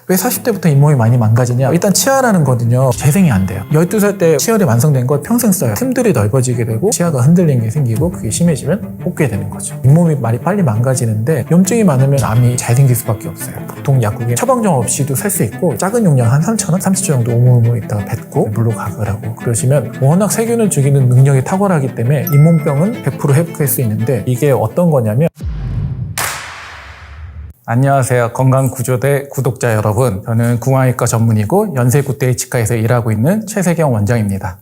왜 40대부터 잇몸이 많이 망가지냐? 일단 치아라는 거는요, 재생이 안 돼요. 12살 때 치열이 완성된 걸 평생 써요. 틈들이 넓어지게 되고 치아가 흔들리는 게 생기고 그게 심해지면 뽑게 되는 거죠. 잇몸이 많이 빨리 망가지는데 염증이 많으면 암이 잘 생길 수밖에 없어요. 보통 약국에 처방전 없이도 살 수 있고 작은 용량 한 3,000원, 30초 정도 오물오물 있다가 뱉고 물로 가글 하고 그러시면 워낙 세균을 죽이는 능력이 탁월하기 때문에 잇몸병은 100% 회복할 수 있는데 이게 어떤 거냐면 안녕하세요. 건강구조대 구독자 여러분. 저는 구강외과 전문의고 연세구대의 치과에서 일하고 있는 최세경 원장입니다.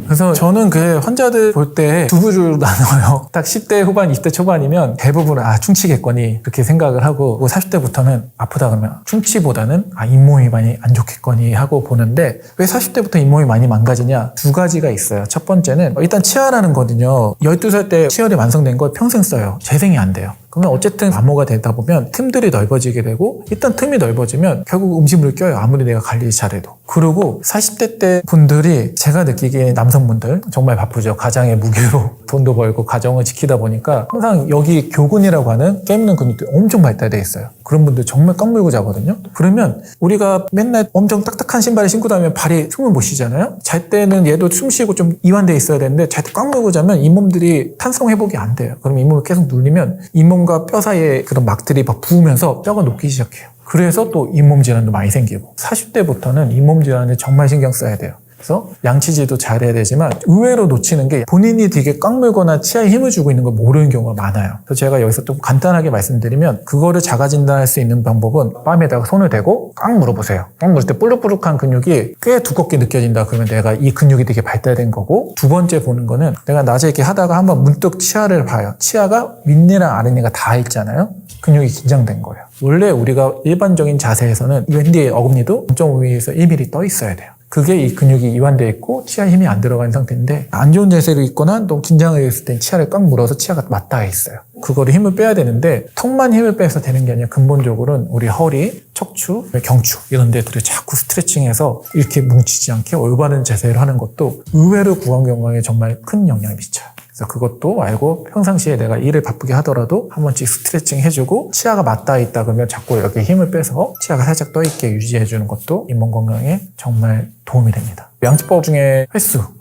그래서 저는 그 환자들 볼 때 두 부류로 나눠요. 딱 10대 후반, 20대 초반이면 대부분 충치겠거니 그렇게 생각을 하고 40대부터는 아프다 그러면 충치보다는 잇몸이 많이 안 좋겠거니 하고 보는데 왜 40대부터 잇몸이 많이 망가지냐? 두 가지가 있어요. 첫 번째는 일단 치아라는 거는요. 12살 때 치열이 완성된 걸 평생 써요. 재생이 안 돼요. 그러면 어쨌든 감모가 되다 보면 틈들이 넓어지게 되고 일단 틈이 넓어지면 결국 음식물을 껴요. 아무리 내가 관리 잘해도. 그리고 40대 때 분들이 제가 느끼기에 남성분들 정말 바쁘죠. 가장의 무게로 돈도 벌고 가정을 지키다 보니까 항상 여기 교근이라고 하는 깨무는 근육들이 엄청 발달돼 있어요. 그런 분들 정말 꽉물고 자거든요. 그러면 우리가 맨날 엄청 딱딱한 신발을 신고 다니면 발이 숨을 못 쉬잖아요. 잘 때는 얘도 숨 쉬고 좀 이완돼 있어야 되는데 잘 때 꽉물고 자면 잇몸들이 탄성 회복이 안 돼요. 그럼 잇몸을 계속 눌리면 잇몸과 뼈 사이에 그런 막들이 막 부으면서 뼈가 녹기 시작해요. 그래서 또 잇몸 질환도 많이 생기고 40대부터는 잇몸 질환을 정말 신경 써야 돼요. 그래서 양치질도 잘해야 되지만 의외로 놓치는 게 본인이 되게 꽉 물거나 치아에 힘을 주고 있는 걸 모르는 경우가 많아요. 그래서 제가 여기서 좀 간단하게 말씀드리면 그거를 자가 진단할 수 있는 방법은 뺨에다가 손을 대고 꽉 물어보세요. 꽉 물을 때 볼록볼록한 근육이 꽤 두껍게 느껴진다 그러면 내가 이 근육이 되게 발달된 거고 두 번째 보는 거는 내가 낮에 이렇게 하다가 한번 문득 치아를 봐요. 치아가 윗니랑 아랫니가 다 있잖아요. 근육이 긴장된 거예요. 원래 우리가 일반적인 자세에서는 왼뒤의 어금니도 0.5mm에서 1mm 떠 있어야 돼요. 그게 이 근육이 이완되어 있고 치아에 힘이 안 들어간 상태인데 안 좋은 자세로 있거나 또 긴장을 했을 땐 치아를 꽉 물어서 치아가 맞닿아 있어요. 그거를 힘을 빼야 되는데 턱만 힘을 빼서 되는 게 아니라 근본적으로는 우리 허리, 척추, 경추 이런 데들을 자꾸 스트레칭해서 이렇게 뭉치지 않게 올바른 자세로 하는 것도 의외로 구강 건강에 정말 큰 영향을 미쳐요. 그래서 그것도 알고 평상시에 내가 일을 바쁘게 하더라도 한 번씩 스트레칭 해주고 치아가 맞닿아 있다 그러면 자꾸 여기 힘을 빼서 치아가 살짝 떠있게 유지해주는 것도 잇몸 건강에 정말 도움이 됩니다. 양치법 중에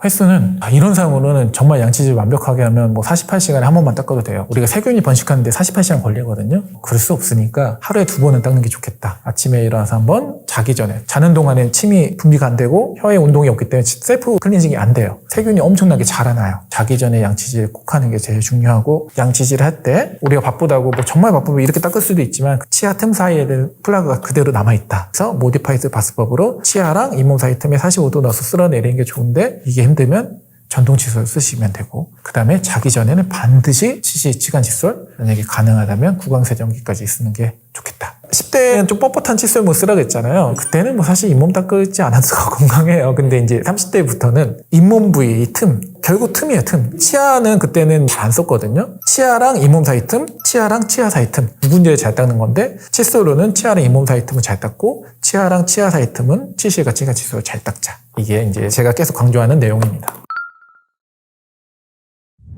횟수는 이런 상으로는 정말 양치질 완벽하게 하면 48시간에 한 번만 닦아도 돼요. 우리가 세균이 번식하는데 48시간 걸리거든요. 그럴 수 없으니까 하루에 2번은 닦는 게 좋겠다. 아침에 일어나서 한 번, 자기 전에. 자는 동안엔 침이 분비가 안 되고 혀에 운동이 없기 때문에 셀프 클렌징이 안 돼요. 세균이 엄청나게 자라나요. 자기 전에 양치질 꼭 하는 게 제일 중요하고 양치질 할 때 우리가 바쁘다고 정말 바쁘면 이렇게 닦을 수도 있지만 치아 틈 사이에 플라그가 그대로 남아있다. 그래서 모디파이드 바스법으로 치아랑 잇몸 사이 틈에 45도 넣어서 쓸어내리는 게 좋은데 이게 힘들면 전동 칫솔 쓰시면 되고 그 다음에 자기 전에는 반드시 치간 칫솔 만약에 가능하다면 구강세정기까지 쓰는 게 좋겠다. 10대는 좀 뻣뻣한 칫솔 못 쓰라고 했잖아요. 그때는 사실 잇몸 닦지 않아도 건강해요. 근데 이제 30대부터는 잇몸 부위, 이 틈, 결국 틈이에요, 틈. 치아는 그때는 잘 안 썼거든요. 치아랑 잇몸 사이 틈, 치아랑 치아 사이 틈. 두 군데를 잘 닦는 건데 칫솔로는 치아랑 잇몸 사이 틈을 잘 닦고 치아랑 치아 사이 틈은 치실과 치간 칫솔을 잘 닦자. 이게 이제 제가 계속 강조하는 내용입니다.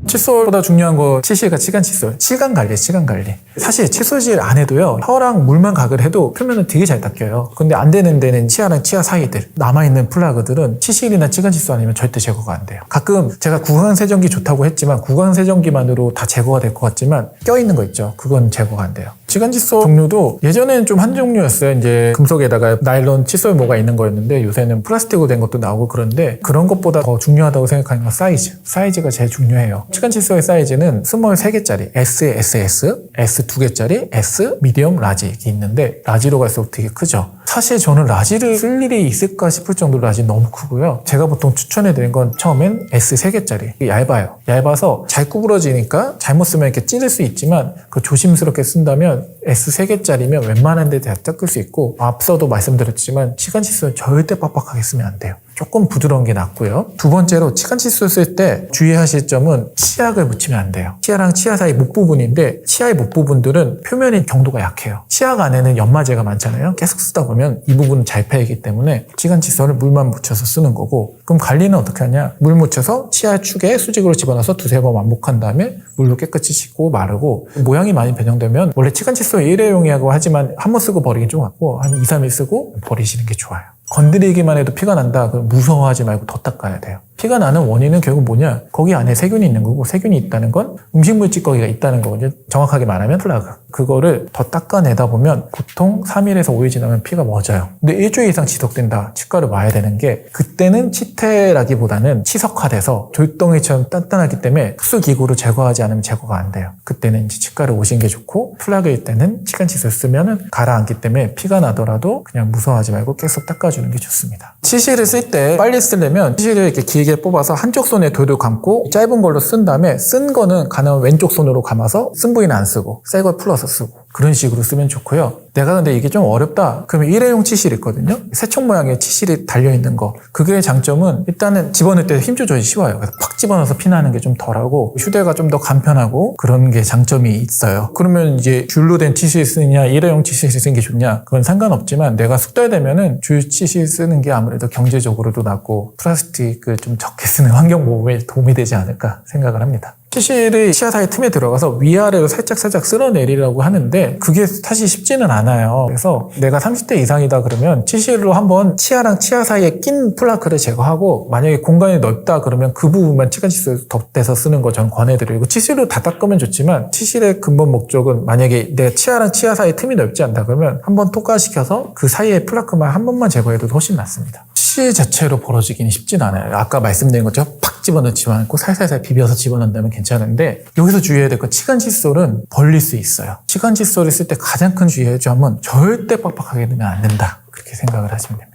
칫솔보다 중요한 거 치실과 치간 칫솔. 치간 관리. 사실 칫솔질 안 해도요. 혀랑 물만 가글 해도 표면은 되게 잘 닦여요. 근데 안 되는 데는 치아랑 치아 사이들 남아있는 플라그들은 치실이나 치간 칫솔 아니면 절대 제거가 안 돼요. 가끔 제가 구강세정기 좋다고 했지만 구강세정기만으로 다 제거가 될 것 같지만 껴있는 거 있죠. 그건 제거가 안 돼요. 치간 칫솔 종류도 예전에는 좀 한 종류였어요. 이제 금속에다가 나일론 칫솔 뭐가 있는 거였는데 요새는 플라스틱으로 된 것도 나오고 그런데 그런 것보다 더 중요하다고 생각하는 건 사이즈가 제일 중요해요. 치간 칫솔의 사이즈는 스몰 3개짜리 S에 SS, S 2개짜리 S, 미디엄, 라지 이게 있는데 라지로 갈수록 되게 크죠. 사실 저는 라지를 쓸 일이 있을까 싶을 정도로 라지 너무 크고요. 제가 보통 추천해드린 건 처음엔 S 3개짜리 얇아요. 얇아서 잘 구부러지니까 잘못 쓰면 이렇게 찢을 수 있지만 그 조심스럽게 쓴다면 S 3개짜리면 웬만한 데 다 닦을 수 있고 앞서도 말씀드렸지만 치간 칫솔 절대 빡빡하게 쓰면 안 돼요. 조금 부드러운 게 낫고요. 두 번째로 치간 칫솔 쓸 때 주의하실 점은 치약을 묻히면 안 돼요. 치아랑 치아 사이 목 부분인데 치아의 목 부분들은 표면의 경도가 약해요. 치약 안에는 연마제가 많잖아요. 계속 쓰다 보면 이 부분은 잘 패이기 때문에 치간 칫솔을 물만 묻혀서 쓰는 거고, 그럼 관리는 어떻게 하냐? 물 묻혀서 치아 축에 수직으로 집어넣어서 두세 번 반복한 다음에 물로 깨끗이 씻고 마르고, 모양이 많이 변형되면 원래 치간 칫솔 일회용이라고 하지만 한 번 쓰고 버리긴 좀 같고 한 2, 3일 쓰고 버리시는 게 좋아요. 건드리기만 해도 피가 난다, 그럼 무서워하지 말고 더 닦아야 돼요. 피가 나는 원인은 결국 뭐냐? 거기 안에 세균이 있는 거고, 세균이 있다는 건 음식물 찌꺼기가 있다는 거거든요. 정확하게 말하면 플라그. 그거를 더 닦아내다 보면 보통 3일에서 5일 지나면 피가 멎어요. 근데 일주일 이상 지속된다, 치과를 와야 되는 게, 그때는 치태라기보다는 치석화돼서 돌덩이처럼 단단하기 때문에 특수기구로 제거하지 않으면 제거가 안 돼요. 그때는 이제 치과를 오시는 게 좋고, 플라그일 때는 치간 칫솔 쓰면은 가라앉기 때문에 피가 나더라도 그냥 무서워하지 말고 계속 닦아주는 게 좋습니다. 치실을 쓸 때 빨리 쓰려면 치실을 이렇게 길게 뽑아서 한쪽 손에 돌돌 감고 짧은 걸로 쓴 다음에, 쓴 거는 가능하면 왼쪽 손으로 감아서 쓴 부위는 안 쓰고 새 걸 풀어서 쓰고, 그런 식으로 쓰면 좋고요. 내가 근데 이게 좀 어렵다 그러면 일회용 치실 있거든요. 새총 모양의 치실이 달려있는 거. 그게 장점은 일단은 집어넣을 때 힘 조절이 쉬워요. 그래서 팍 집어넣어서 피나는 게 좀 덜하고 휴대가 좀 더 간편하고 그런 게 장점이 있어요. 그러면 이제 줄로 된 치실 쓰느냐 일회용 치실 쓰는 게 좋냐, 그건 상관없지만 내가 숙달되면은 줄 치실 쓰는 게 아무래도 경제적으로도 낫고 플라스틱을 좀 적게 쓰는 환경 보호에 도움이 되지 않을까 생각을 합니다. 치실을 치아 사이 틈에 들어가서 위아래로 살짝 쓸어내리라고 하는데 그게 사실 쉽지는 않아요. 그래서 내가 30대 이상이다 그러면 치실로 한번 치아랑 치아 사이에 낀 플라크를 제거하고, 만약에 공간이 넓다 그러면 그 부분만 치간 칫솔 덧대서 쓰는 거 전 권해드리고, 치실로 다 닦으면 좋지만 치실의 근본 목적은 만약에 내가 치아랑 치아 사이 틈이 넓지 않다 그러면 한번 토과시켜서 그 사이에 플라크만 한 번만 제거해도 훨씬 낫습니다. 치실 자체로 벌어지기는 쉽진 않아요. 아까 말씀드린 것처럼 팍 집어넣지 않고 살살살 비벼서 집어넣는다면 괜찮은데, 여기서 주의해야 될 건 치간 칫솔은 벌릴 수 있어요. 치간 칫솔을 쓸 때 가장 큰 주의해야 할 점은 절대 빡빡하게 넣으면 안 된다, 그렇게 생각을 하시면 됩니다.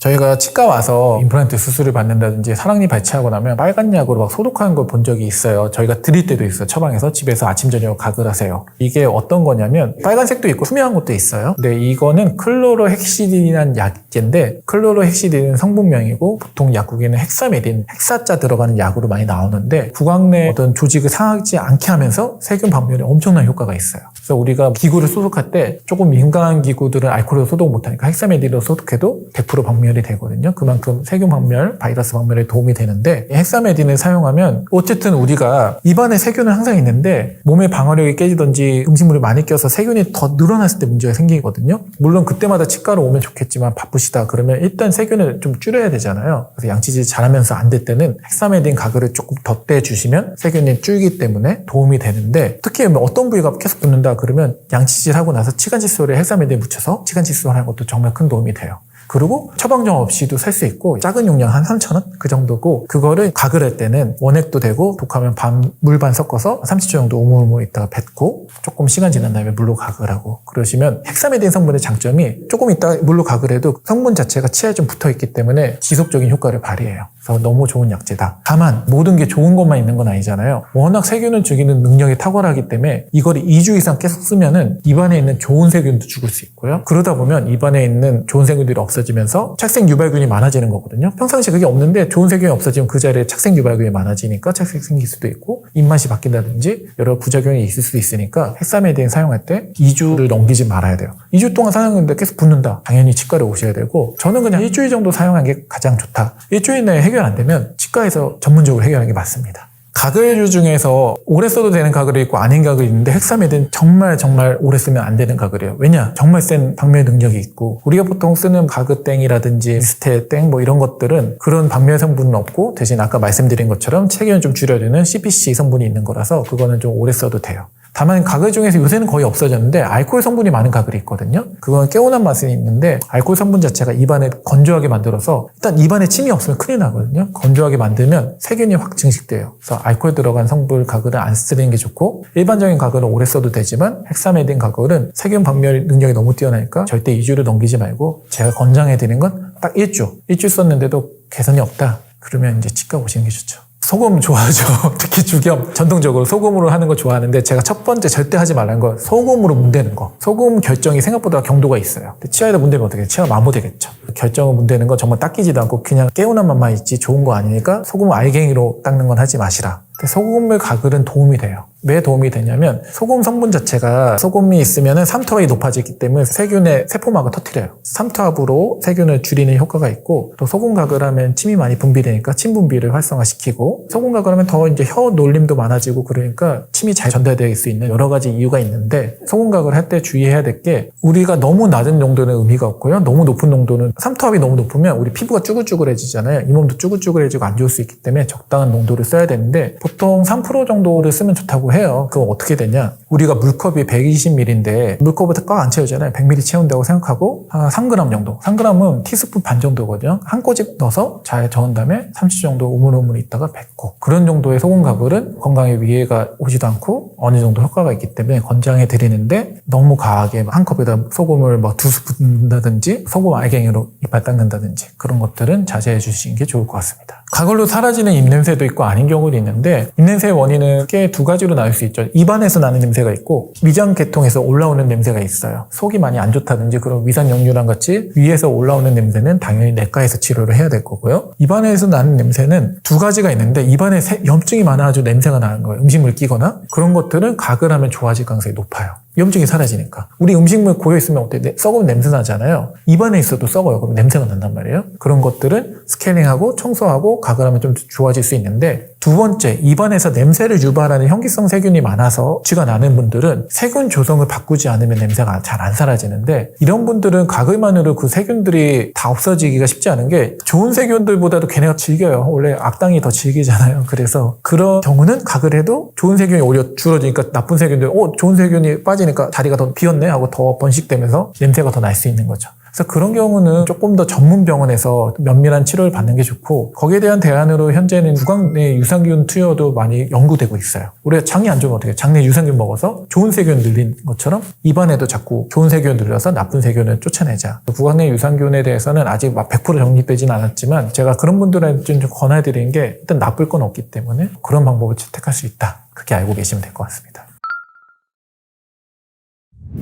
저희가 치과 와서 임플란트 수술을 받는다든지 사랑니 발치하고 나면 빨간 약으로 막 소독하는 걸 본 적이 있어요. 저희가 드릴 때도 있어요. 처방에서 집에서 아침 저녁 가글 하세요. 이게 어떤 거냐면 빨간색도 있고 투명한 것도 있어요. 근데 이거는 클로로헥시딘이라는 약제인데, 클로로헥시딘은 성분명이고 보통 약국에는 헥사메딘, 헥사자 들어가는 약으로 많이 나오는데 구강 내 어떤 조직을 상하지 않게 하면서 세균 박멸에 엄청난 효과가 있어요. 그래서 우리가 기구를 소독할 때 조금 민감한 기구들은 알코올로 소독 못하니까 헥사메딘으로 소독해도 100% 박멸이 되거든요. 그만큼 세균 박멸, 바이러스 박멸에 도움이 되는데, 헥사메딘을 사용하면 어쨌든 우리가 입안에 세균은 항상 있는데 몸의 방어력이 깨지든지 음식물이 많이 껴서 세균이 더 늘어났을 때 문제가 생기거든요. 물론 그때마다 치과로 오면 좋겠지만 바쁘시다 그러면 일단 세균을 좀 줄여야 되잖아요. 그래서 양치질 잘하면서 안 될 때는 헥사메딘 가글을 조금 덧대 주시면 세균이 줄기 때문에 도움이 되는데, 특히 어떤 부위가 계속 붓는다 그러면 양치질 하고 나서 치간 칫솔에 헥사메딘 묻혀서 치간 칫솔 하는 것도 정말 큰 도움이 돼요. 그리고 처방전 없이도 살 수 있고, 작은 용량 한 3,000원? 그 정도고, 그거를 가글할 때는 원액도 되고 독하면 물 반 섞어서 30초 정도 우물우물 있다가 뱉고 조금 시간 지난 다음에 물로 가글하고 그러시면, 헥사메딘 성분의 장점이 조금 있다가 물로 가글해도 성분 자체가 치아에 좀 붙어있기 때문에 지속적인 효과를 발휘해요. 그래서 너무 좋은 약제다. 다만 모든 게 좋은 것만 있는 건 아니잖아요. 워낙 세균을 죽이는 능력이 탁월하기 때문에 이거를 2주 이상 계속 쓰면은 입안에 있는 좋은 세균도 죽을 수 있고요. 그러다 보면 입안에 있는 좋은 세균들이 없어지면서 착색 유발균이 많아지는 거거든요. 평상시에 그게 없는데 좋은 세균이 없어지면 그 자리에 착색 유발균이 많아지니까 착색 생길 수도 있고 입맛이 바뀐다든지 여러 부작용이 있을 수도 있으니까 헥사메딘 사용할 때 2주를 넘기지 말아야 돼요. 2주 동안 사용했는데 계속 붓는다, 당연히 치과를 오셔야 되고, 저는 그냥 일주일 정도 사용하는 게 가장 좋다. 일주일 내에 해결 안 되면 치과에서 전문적으로 해결하는 게 맞습니다. 가글류 중에서 오래 써도 되는 가글이 있고 아닌 가글이 있는데, 헥사메딘 정말 오래 쓰면 안 되는 가글이에요. 왜냐? 정말 센 박멸 능력이 있고, 우리가 보통 쓰는 가그땡이라든지 스테땡 뭐 이런 것들은 그런 박멸 성분은 없고, 대신 아까 말씀드린 것처럼 세균을 좀 줄여주는 CPC 성분이 있는 거라서 그거는 좀 오래 써도 돼요. 다만 가글 중에서 요새는 거의 없어졌는데 알코올 성분이 많은 가글이 있거든요. 그건 개운한 맛은 있는데 알코올 성분 자체가 입안을 건조하게 만들어서, 일단 입안에 침이 없으면 큰일 나거든요. 건조하게 만들면 세균이 확 증식돼요. 그래서 알코올 들어간 성분 가글은 안 쓰는 게 좋고, 일반적인 가글은 오래 써도 되지만 헥사메딘 가글은 세균 박멸 능력이 너무 뛰어나니까 절대 2주를 넘기지 말고, 제가 권장해드리는 건 딱 1주 썼는데도 개선이 없다 그러면 이제 치과 오시는 게 좋죠. 소금 좋아하죠. 특히 주겸 전통적으로 소금으로 하는 거 좋아하는데 제가 첫 번째 절대 하지 말라는 거 소금으로 문대는 거. 소금 결정이 생각보다 경도가 있어요. 치아에다 문대면 어떻게 치아가 마모되겠죠. 결정을 문대는 건 정말 닦이지도 않고 그냥 개운한 맛만 있지 좋은 거 아니니까 소금 알갱이로 닦는 건 하지 마시라. 소금을 가글은 도움이 돼요. 왜 도움이 되냐면 소금 성분 자체가 소금이 있으면 삼투압이 높아지기 때문에 세균의 세포막을 터뜨려요. 삼투압으로 세균을 줄이는 효과가 있고 또 소금 가글하면 침이 많이 분비되니까 침 분비를 활성화시키고 소금 가글하면 더 이제 혀 놀림도 많아지고 그러니까 침이 잘 전달될 수 있는 여러 가지 이유가 있는데 소금 가글 할 때 주의해야 될 게 우리가 너무 낮은 농도는 의미가 없고요. 너무 높은 농도는 삼투압이 너무 높으면 우리 피부가 쭈글쭈글해지잖아요. 잇몸도 쭈글쭈글해지고 안 좋을 수 있기 때문에 적당한 농도를 써야 되는데 보통 3% 정도를 쓰면 좋다고 해요. 그럼 어떻게 되냐? 우리가 물컵이 120ml인데 물컵을 꽉 안 채우잖아요. 100ml 채운다고 생각하고 한 3g 정도. 3g은 티스푼 반 정도거든요. 한 꼬집 넣어서 잘 저은 다음에 30초 정도 우물우물 있다가 뱉고 그런 정도의 소금 가글은 건강에 위해가 오지도 않고 어느 정도 효과가 있기 때문에 권장해 드리는데 너무 과하게 한 컵에다 소금을 뭐 2스푼 넣는다든지 소금 알갱이로 이빨 닦는다든지 그런 것들은 자제해 주시는 게 좋을 것 같습니다. 가글로 사라지는 입냄새도 있고 아닌 경우도 있는데 입냄새의 원인은 꽤 두 가지로 나올 수 있죠. 입안에서 나는 냄새가 있고 위장계통에서 올라오는 냄새가 있어요. 속이 많이 안 좋다든지 그런 위산역류랑 같이 위에서 올라오는 냄새는 당연히 내과에서 치료를 해야 될 거고요. 입안에서 나는 냄새는 두 가지가 있는데 입안에 염증이 많아가지고 냄새가 나는 거예요. 음식물 끼거나 그런 것들은 가글하면 좋아질 가능성이 높아요. 염증이 사라지니까. 우리 음식물 고여있으면 어때? 썩으면 냄새 나잖아요. 입안에 있어도 썩어요. 그럼 냄새가 난단 말이에요. 그런 것들은 스케일링하고 청소하고 가글하면 좀 좋아질 수 있는데 두 번째, 입안에서 냄새를 유발하는 현기성 세균이 많아서 쥐가 나는 분들은 세균 조성을 바꾸지 않으면 냄새가 잘 안 사라지는데 이런 분들은 가글만으로 그 세균들이 다 없어지기가 쉽지 않은 게 좋은 세균들보다도 걔네가 질겨요. 원래 악당이 더 질기잖아요. 그래서 그런 경우는 가글해도 좋은 세균이 오히려 줄어드니까 나쁜 세균들 좋은 세균이 빠지니까 자리가 더 비었네 하고 더 번식되면서 냄새가 더 날 수 있는 거죠. 그래서 그런 경우는 조금 더 전문 병원에서 면밀한 치료를 받는 게 좋고 거기에 대한 대안으로 현재는 구강 내 유산균 투여도 많이 연구되고 있어요. 우리가 장이 안 좋으면 어떻게 해요? 장내 유산균 먹어서 좋은 세균 늘린 것처럼 입안에도 자꾸 좋은 세균 늘려서 나쁜 세균을 쫓아내자. 구강 내 유산균에 대해서는 아직 막 100% 정립되진 않았지만 제가 그런 분들한테 좀 권해드리는 게 일단 나쁠 건 없기 때문에 그런 방법을 채택할 수 있다. 그렇게 알고 계시면 될 것 같습니다.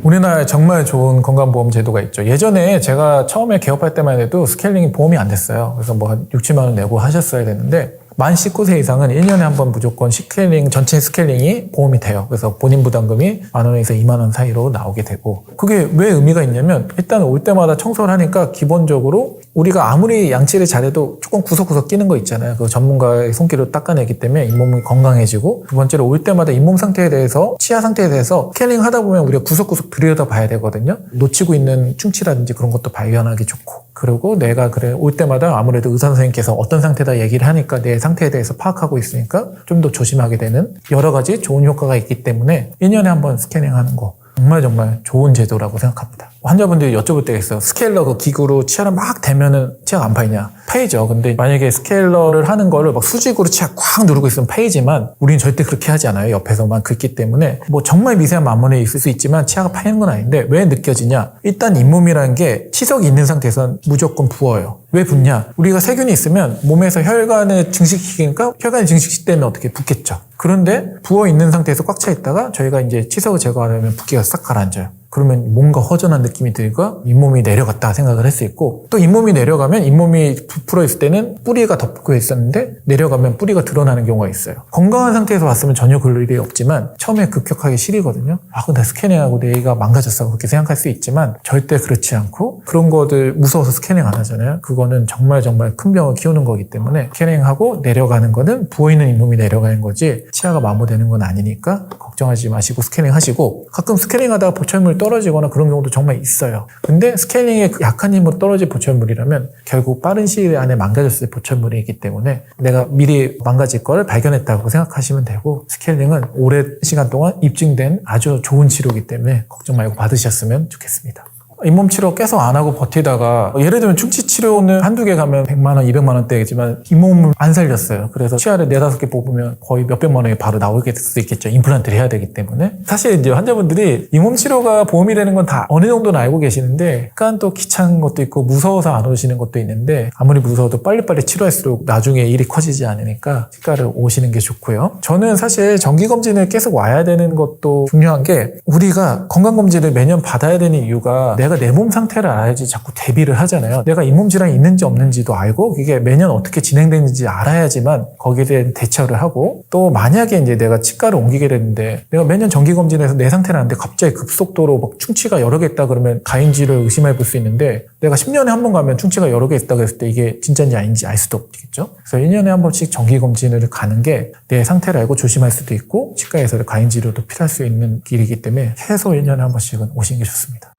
우리나라에 정말 좋은 건강보험 제도가 있죠. 예전에 제가 처음에 개업할 때만 해도 스케일링이 보험이 안 됐어요. 그래서 뭐 한 6, 7만 원 내고 하셨어야 되는데 만 19세 이상은 1년에 한 번 무조건 스케일링, 전체 스케일링이 보험이 돼요. 그래서 본인 부담금이 만 원에서 2만 원 사이로 나오게 되고 그게 왜 의미가 있냐면 일단 올 때마다 청소를 하니까 기본적으로 우리가 아무리 양치를 잘해도 조금 구석구석 끼는 거 있잖아요. 그 전문가의 손길로 닦아내기 때문에 잇몸이 건강해지고 두 번째로 올 때마다 잇몸 상태에 대해서 치아 상태에 대해서 스케일링 하다 보면 우리가 구석구석 들여다봐야 되거든요. 놓치고 있는 충치라든지 그런 것도 발견하기 좋고 그리고 내가 올 때마다 아무래도 의사 선생님께서 어떤 상태다 얘기를 하니까 내 상태에 대해서 파악하고 있으니까 좀 더 조심하게 되는 여러 가지 좋은 효과가 있기 때문에 1년에 한 번 스캐닝하는 거 정말 좋은 제도라고 생각합니다. 환자분들이 여쭤볼 때가 있어요. 스케일러 그 기구로 치아를 막 대면은 치아가 안 파이냐? 파이죠. 근데 만약에 스케일러를 하는 거를 막 수직으로 치아 꽉 누르고 있으면 파이지만 우리는 절대 그렇게 하지 않아요. 옆에서만 긁기 때문에 뭐 정말 미세한 만문에 있을 수 있지만 치아가 파이는 건 아닌데 왜 느껴지냐? 일단 잇몸이라는 게 치석이 있는 상태에서는 무조건 부어요. 왜 붓냐? 우리가 세균이 있으면 몸에서 혈관을 증식시키니까 혈관이 증식시키면 어떻게 붓겠죠. 그런데 부어있는 상태에서 꽉 차 있다가 저희가 이제 치석을 제거하려면 붓기가 싹 가라앉아요. 그러면 뭔가 허전한 느낌이 들고 잇몸이 내려갔다 생각을 할 수 있고 또 잇몸이 내려가면 잇몸이 부풀어 있을 때는 뿌리가 덮고 있었는데 내려가면 뿌리가 드러나는 경우가 있어요. 건강한 상태에서 봤으면 전혀 그럴 일이 없지만 처음에 급격하게 시리거든요. 근데 스캐닝하고 내가 망가졌어 그렇게 생각할 수 있지만 절대 그렇지 않고 그런 것들 무서워서 스캐닝 안 하잖아요. 그거는 정말 큰 병을 키우는 거기 때문에 스캐닝하고 내려가는 거는 부어있는 잇몸이 내려가는 거지 치아가 마모되는 건 아니니까 걱정하지 마시고 스캐닝 하시고 가끔 스캐닝 하다가 보철물 떨어지거나 그런 경우도 정말 있어요. 근데 스케일링에 약한 힘으로 떨어진 보철물이라면 결국 빠른 시일 안에 망가졌을 보철물이기 때문에 내가 미리 망가질 걸 발견했다고 생각하시면 되고 스케일링은 오랜 시간 동안 입증된 아주 좋은 치료이기 때문에 걱정 말고 받으셨으면 좋겠습니다. 잇몸 치료 계속 안 하고 버티다가 예를 들면 충치 치료는 한두 개 가면 100만 원, 200만 원대겠지만 잇몸을 안 살렸어요. 그래서 치아를 4-5개 뽑으면 거의 몇백만 원이 바로 나오게 될 수 있겠죠. 임플란트를 해야 되기 때문에. 사실 이제 환자분들이 잇몸 치료가 보험이 되는 건 다 어느 정도는 알고 계시는데 약간 또 귀찮은 것도 있고 무서워서 안 오시는 것도 있는데 아무리 무서워도 빨리빨리 치료할수록 나중에 일이 커지지 않으니까 치과를 오시는 게 좋고요. 저는 사실 정기검진을 계속 와야 되는 것도 중요한 게 우리가 건강검진을 매년 받아야 되는 이유가 내가 내 몸 상태를 알아야지 자꾸 대비를 하잖아요. 내가 잇몸 질환이 있는지 없는지도 알고 이게 매년 어떻게 진행되는지 알아야지만 거기에 대한 대처를 하고 또 만약에 이제 내가 치과를 옮기게 되는데 내가 매년 정기검진에서 내 상태를 아는데 갑자기 급속도로 막 충치가 여러 개 있다 그러면 가임지를 의심해 볼 수 있는데 내가 10년에 한 번 가면 충치가 여러 개 있다 그랬을 때 이게 진짜인지 아닌지 알 수도 없겠죠. 그래서 1년에 한 번씩 정기검진을 가는 게 내 상태를 알고 조심할 수도 있고 치과에서 가임치료도 필요할 수 있는 길이기 때문에 최소 1년에 한 번씩은 오시는 게 좋습니다.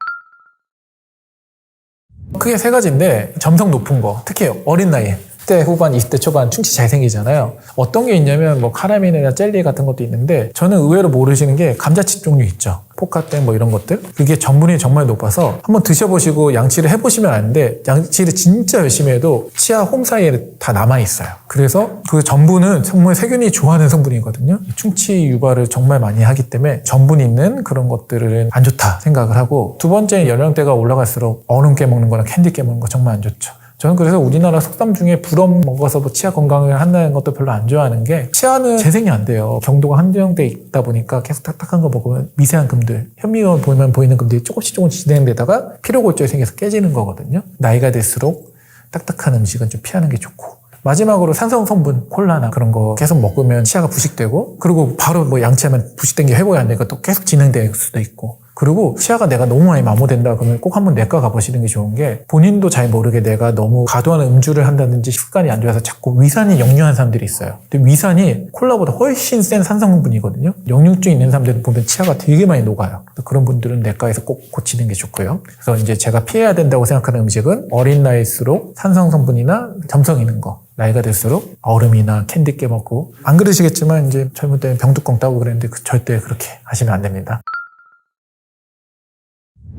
크게 3가지인데 점성 높은 거, 특히 어린 나이에 10대 후반, 20대 초반 충치 잘 생기잖아요. 어떤 게 있냐면 뭐 카라민이나 젤리 같은 것도 있는데 저는 의외로 모르시는 게 감자칩 종류 있죠. 포카땡 뭐 이런 것들. 그게 전분이 정말 높아서 한번 드셔보시고 양치를 해보시면 아는데 양치를 진짜 열심히 해도 치아 홈 사이에 다 남아있어요. 그래서 그 전분은 정말 세균이 좋아하는 성분이거든요. 충치 유발을 정말 많이 하기 때문에 전분이 있는 그런 것들은 안 좋다 생각을 하고 두 번째 연령대가 올라갈수록 얼음 깨먹는 거나 캔디 깨먹는 거 정말 안 좋죠. 저는 그래서 우리나라 속담 중에 불엄 먹어서 뭐 치아 건강을 한다는 것도 별로 안 좋아하는 게 치아는 재생이 안 돼요. 경도가 한정돼 있다 보니까 계속 딱딱한 거 먹으면 미세한 금들, 현미경 보면 보이는 금들이 조금씩 진행되다가 피로골절이 생겨서 깨지는 거거든요. 나이가 들수록 딱딱한 음식은 좀 피하는 게 좋고 마지막으로 산성 성분, 콜라나 그런 거 계속 먹으면 치아가 부식되고 그리고 바로 뭐 양치하면 부식된 게 회복이 안 되니까 또 계속 진행될 수도 있고 그리고 치아가 내가 너무 많이 마모된다 그러면 꼭 한번 내과 가보시는 게 좋은 게 본인도 잘 모르게 내가 너무 과도한 음주를 한다든지 식습관이 안 좋아서 자꾸 위산이 역류한 사람들이 있어요. 근데 위산이 콜라보다 훨씬 센 산성분이거든요. 역류증 있는 사람들은 보면 치아가 되게 많이 녹아요. 그런 분들은 내과에서 꼭 고치는 게 좋고요. 그래서 이제 제가 피해야 된다고 생각하는 음식은 어린 나이일수록 산성 성분이나 점성 있는 거 나이가 들수록 얼음이나 캔디 깨먹고 안 그러시겠지만 이제 젊을 때 병뚜껑 따고 그랬는데 절대 그렇게 하시면 안 됩니다.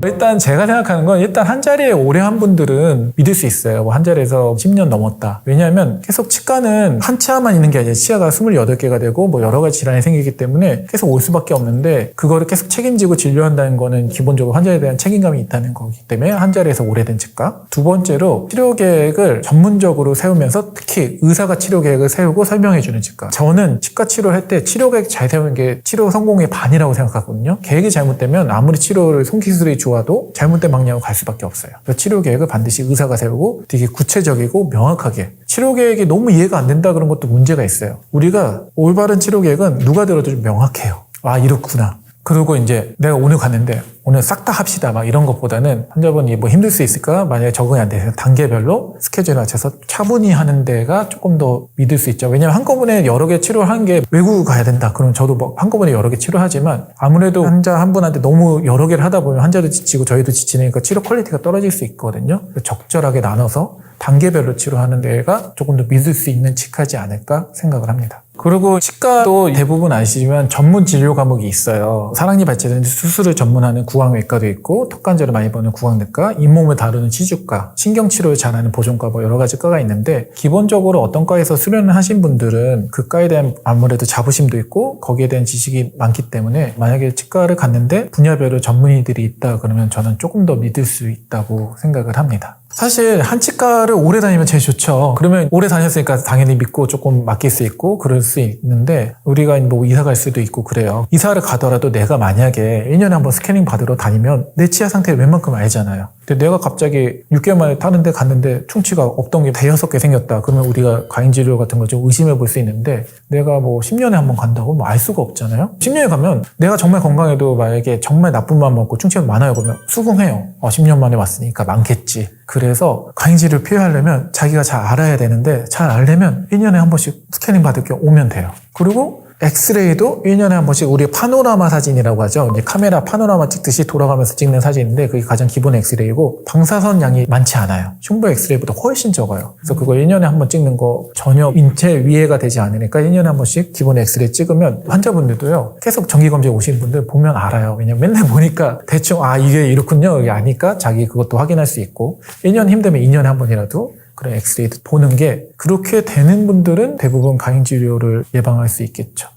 일단 제가 생각하는 건 일단 한 자리에 오래 한 분들은 믿을 수 있어요. 뭐 한 자리에서 10년 넘었다. 왜냐하면 계속 치과는 한 치아만 있는 게 아니라 치아가 28개가 되고 뭐 여러 가지 질환이 생기기 때문에 계속 올 수밖에 없는데 그거를 계속 책임지고 진료한다는 거는 기본적으로 환자에 대한 책임감이 있다는 거기 때문에 한 자리에서 오래된 치과. 두 번째로 치료 계획을 전문적으로 세우면서 특히 의사가 치료 계획을 세우고 설명해 주는 치과. 저는 치과 치료를 할 때 치료 계획 잘 세우는 게 치료 성공의 반이라고 생각하거든요. 계획이 잘못되면 아무리 치료를 손기술이 좋아도 잘못된 방향으로 갈 수밖에 없어요. 그래서 치료 계획을 반드시 의사가 세우고 되게 구체적이고 명확하게 치료 계획이 너무 이해가 안 된다 그런 것도 문제가 있어요. 우리가 올바른 치료 계획은 누가 들어도 좀 명확해요. 아 이렇구나. 그리고 이제 내가 오늘 갔는데 오늘 싹 다 합시다 막 이런 것보다는 환자분이 뭐 힘들 수 있을까? 만약에 적응이 안 돼서 단계별로 스케줄을 맞춰서 차분히 하는 데가 조금 더 믿을 수 있죠. 왜냐면 한꺼번에 여러 개 치료를 하는 게 외국 가야 된다. 그러면 저도 뭐 한꺼번에 여러 개 치료하지만 아무래도 환자 한 분한테 너무 여러 개를 하다 보면 환자도 지치고 저희도 지치니까 치료 퀄리티가 떨어질 수 있거든요. 적절하게 나눠서 단계별로 치료하는 데가 조금 더 믿을 수 있는 치과지 않을까 생각을 합니다. 그리고 치과도 대부분 아시지만 전문 진료 과목이 있어요. 사랑니 발치는 수술을 전문하는 구강외과도 있고 턱관절을 많이 보는 구강내과, 잇몸을 다루는 치주과, 신경치료를 잘하는 보존과 뭐 여러 가지 과가 있는데 기본적으로 어떤 과에서 수련을 하신 분들은 그 과에 대한 아무래도 자부심도 있고 거기에 대한 지식이 많기 때문에 만약에 치과를 갔는데 분야별로 전문의들이 있다 그러면 저는 조금 더 믿을 수 있다고 생각을 합니다. 사실 한 치과를 오래 다니면 제일 좋죠. 그러면 오래 다녔으니까 당연히 믿고 조금 맡길 수 있고 그럴 수 있는데 우리가 뭐 이사 갈 수도 있고 그래요. 이사를 가더라도 내가 만약에 1년에 한 번 스캐닝 받으러 다니면 내 치아 상태를 웬만큼 알잖아요. 근데 내가 갑자기 6개월 만에 타는데 갔는데 충치가 없던 게 5-6개 생겼다. 그러면 우리가 과잉치료 같은 걸 좀 의심해 볼 수 있는데 내가 뭐 10년에 한 번 간다고 뭐 알 수가 없잖아요. 10년에 가면 내가 정말 건강해도 만약에 정말 나쁜 맘 먹고 충치가 많아요. 그러면 수긍해요. 10년 만에 왔으니까 많겠지. 그래서 과잉치료를 피하려면 자기가 잘 알아야 되는데 잘 알려면 1년에 한 번씩 스캐닝 받을 게 오면 돼요. 그리고 엑스레이도 1년에 한 번씩 우리 파노라마 사진이라고 하죠. 이제 카메라 파노라마 찍듯이 돌아가면서 찍는 사진인데 그게 가장 기본 엑스레이고 방사선 양이 많지 않아요. 흉부 엑스레이보다 훨씬 적어요. 그래서 그거 1년에 한 번 찍는 거 전혀 인체 위해가 되지 않으니까 1년에 한 번씩 기본 엑스레이 찍으면 환자분들도요. 계속 정기검진 오신 분들 보면 알아요. 왜냐면 맨날 보니까 대충 이게 이렇군요. 이게 아니까 자기 그것도 확인할 수 있고 1년 힘들면 2년에 한 번이라도 그런 엑스레이도 보는 게 그렇게 되는 분들은 대부분 가행치료를 예방할 수 있겠죠.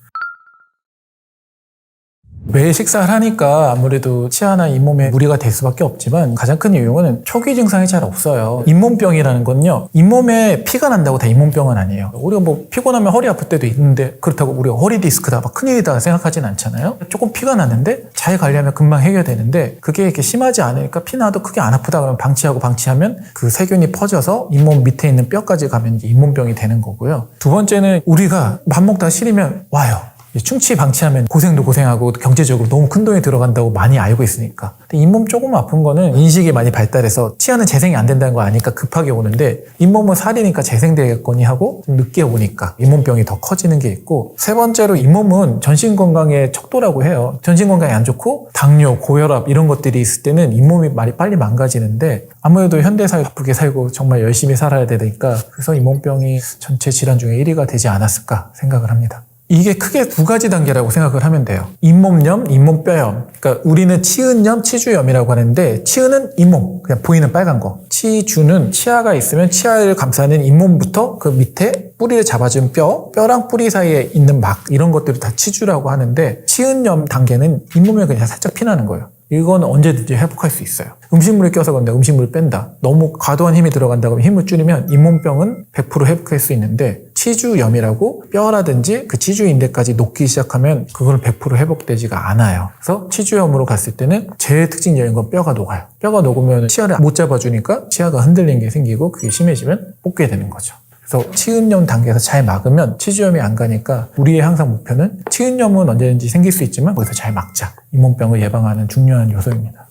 매일 식사를 하니까 아무래도 치아나 잇몸에 무리가 될 수밖에 없지만 가장 큰 이유는 초기 증상이 잘 없어요. 잇몸병이라는 건요. 잇몸에 피가 난다고 다 잇몸병은 아니에요. 우리가 뭐 피곤하면 허리 아플 때도 있는데 그렇다고 우리가 허리 디스크다 막 큰일이다 생각하진 않잖아요. 조금 피가 났는데 잘 관리하면 금방 해결되는데 그게 이렇게 심하지 않으니까 피 나도 크게 안 아프다 그러면 방치하면 그 세균이 퍼져서 잇몸 밑에 있는 뼈까지 가면 이제 잇몸병이 되는 거고요. 두 번째는 우리가 밥 먹다가 시리면 와요. 충치 방치하면 고생도 고생하고 경제적으로 너무 큰 돈이 들어간다고 많이 알고 있으니까. 근데 잇몸 조금 아픈 거는 인식이 많이 발달해서 치아는 재생이 안 된다는 거 아니까 급하게 오는데 잇몸은 살이니까 재생되겠거니 하고 좀 늦게 오니까 잇몸병이 더 커지는 게 있고 세 번째로 잇몸은 전신 건강의 척도라고 해요. 전신 건강이 안 좋고 당뇨, 고혈압 이런 것들이 있을 때는 잇몸이 많이 빨리 망가지는데 아무래도 현대사회 바쁘게 살고 정말 열심히 살아야 되니까 그래서 잇몸병이 전체 질환 중에 1위가 되지 않았을까 생각을 합니다. 이게 크게 두 가지 단계라고 생각을 하면 돼요. 잇몸염, 잇몸뼈염. 그러니까 우리는 치은염, 치주염이라고 하는데 치은은 잇몸, 그냥 보이는 빨간 거. 치주는 치아가 있으면 치아를 감싸는 잇몸부터 그 밑에 뿌리를 잡아준 뼈랑 뿌리 사이에 있는 막 이런 것들을 다 치주라고 하는데 치은염 단계는 잇몸에 그냥 살짝 피나는 거예요. 이건 언제든지 회복할 수 있어요. 음식물이 껴서 그런데 음식물을 뺀다. 너무 과도한 힘이 들어간다고 하면 힘을 줄이면 잇몸병은 100% 회복할 수 있는데 치주염이라고 뼈라든지 그 치주인대까지 녹기 시작하면 그걸 100% 회복되지가 않아요. 그래서 치주염으로 갔을 때는 제일 특징적인 건 뼈가 녹아요. 뼈가 녹으면 치아를 못 잡아주니까 치아가 흔들리는 게 생기고 그게 심해지면 뽑게 되는 거죠. 그래서 치은염 단계에서 잘 막으면 치주염이 안 가니까 우리의 항상 목표는 치은염은 언제든지 생길 수 있지만 거기서 잘 막자. 잇몸병을 예방하는 중요한 요소입니다.